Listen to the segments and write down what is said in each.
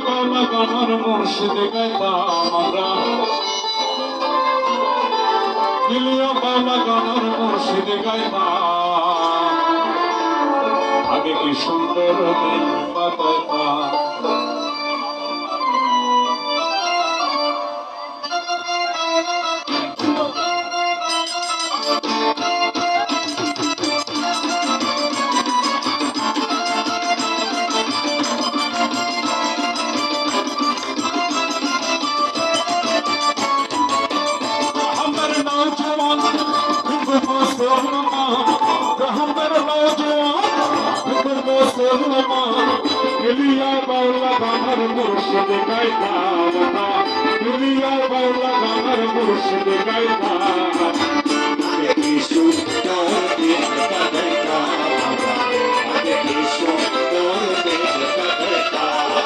বাউলা গানার মুর্শিদ গাইতাম আমরা, দিলিয়া বাউলা গানার মুর্শিদ গাইতাম। আগে কি সুন্দর দিন কাটাইতাম। দিলিয়া বাউলা গানার মুর্শিদ গাইতাম, দিলিয়া বাউলা গানার মুর্শিদ গাইতাম। আগে কি সুন্দর দিন কাটাইতাম, আগে কি সুন্দর দিন কাটাইতাম,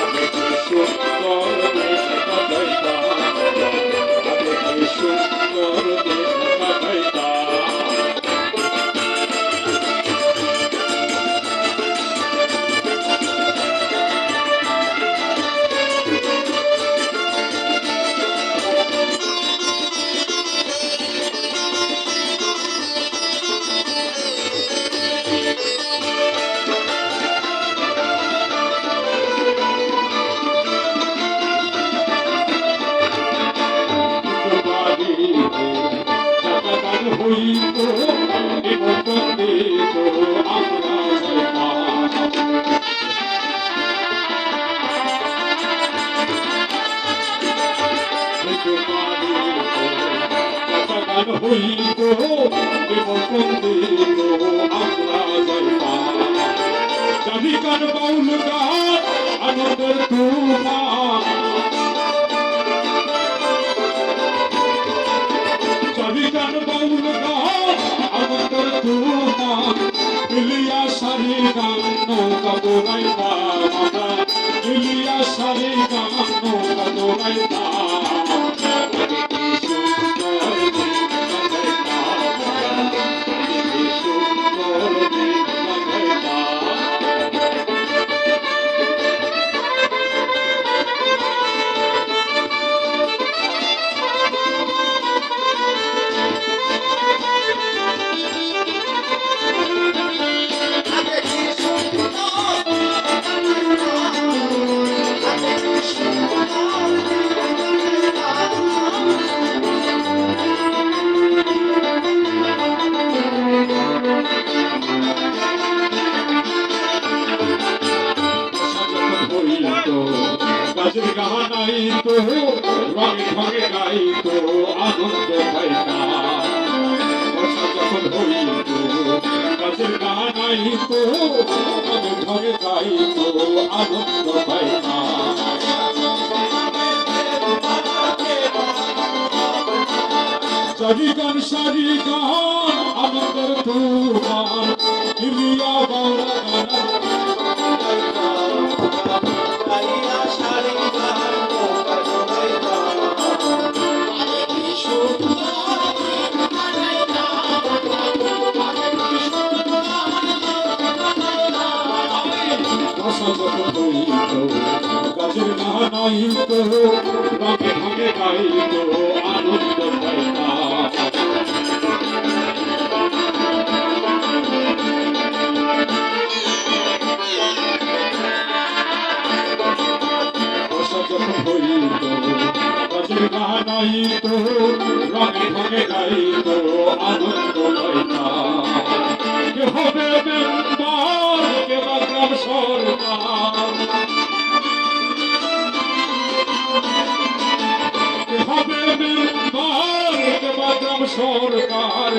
আগে কি সুন্দর দিন কাটাইতাম, আগে কি সুন্দর দিন কাটাইতাম। চাবিকার বাউল গান আনন্দের তুফান, চাবিকার বাউল গান আনন্দের তুফান। দিলিয়া সারি গান নৌকা দৌড়াইতাম আমরা, দিলিয়া সারি গান নৌকা দৌড়াইতাম। গাছের গানাইতো রঙে ঢঙে গাইতো আনন্দ পাইতাম। বর্ষা যখন হইতো গাছের গানাইতো রঙে ঢঙে গাইতো আনন্দ পাইতাম। সারি গান আনন্দের তুফান, দিলিয়া বাউলা গানার গাছের গানাইতো রঙে ঢঙে গাইতো আনন্দ পাইতাম। বর্ষা যখন হইত গাছের গানাইতো রঙে ঢঙে গাইতো আনন্দ পাইতাম। কে হবে মেম্বার, কে বা গ্রাম সরকার, হবে মেম্বার, কে বা গ্রাম সরকার।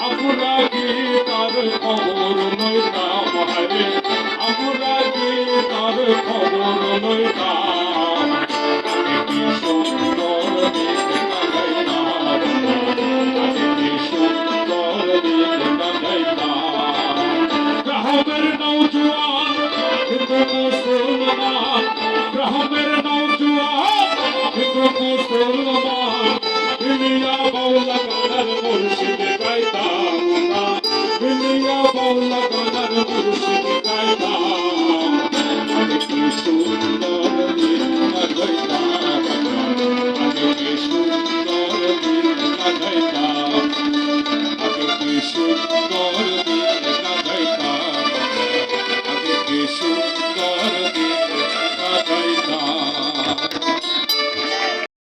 আমরা কি তার খবর লইতাম, হারে আমরা কি তার খবর লইতাম। কি সুন্দর দিন কাটাইতাম, কি সুন্দর দিন কাটাইতাম। গ্রামের নৌজওয়ান কিন্তু মুসলমান, গ্রামের নৌজওয়ান কিন্তু মুসলমান। দিলিয়া বাউলা গানার মুর্শিদ গাইতাম, দিলিয়া বাউলা গানার মুর্শিদ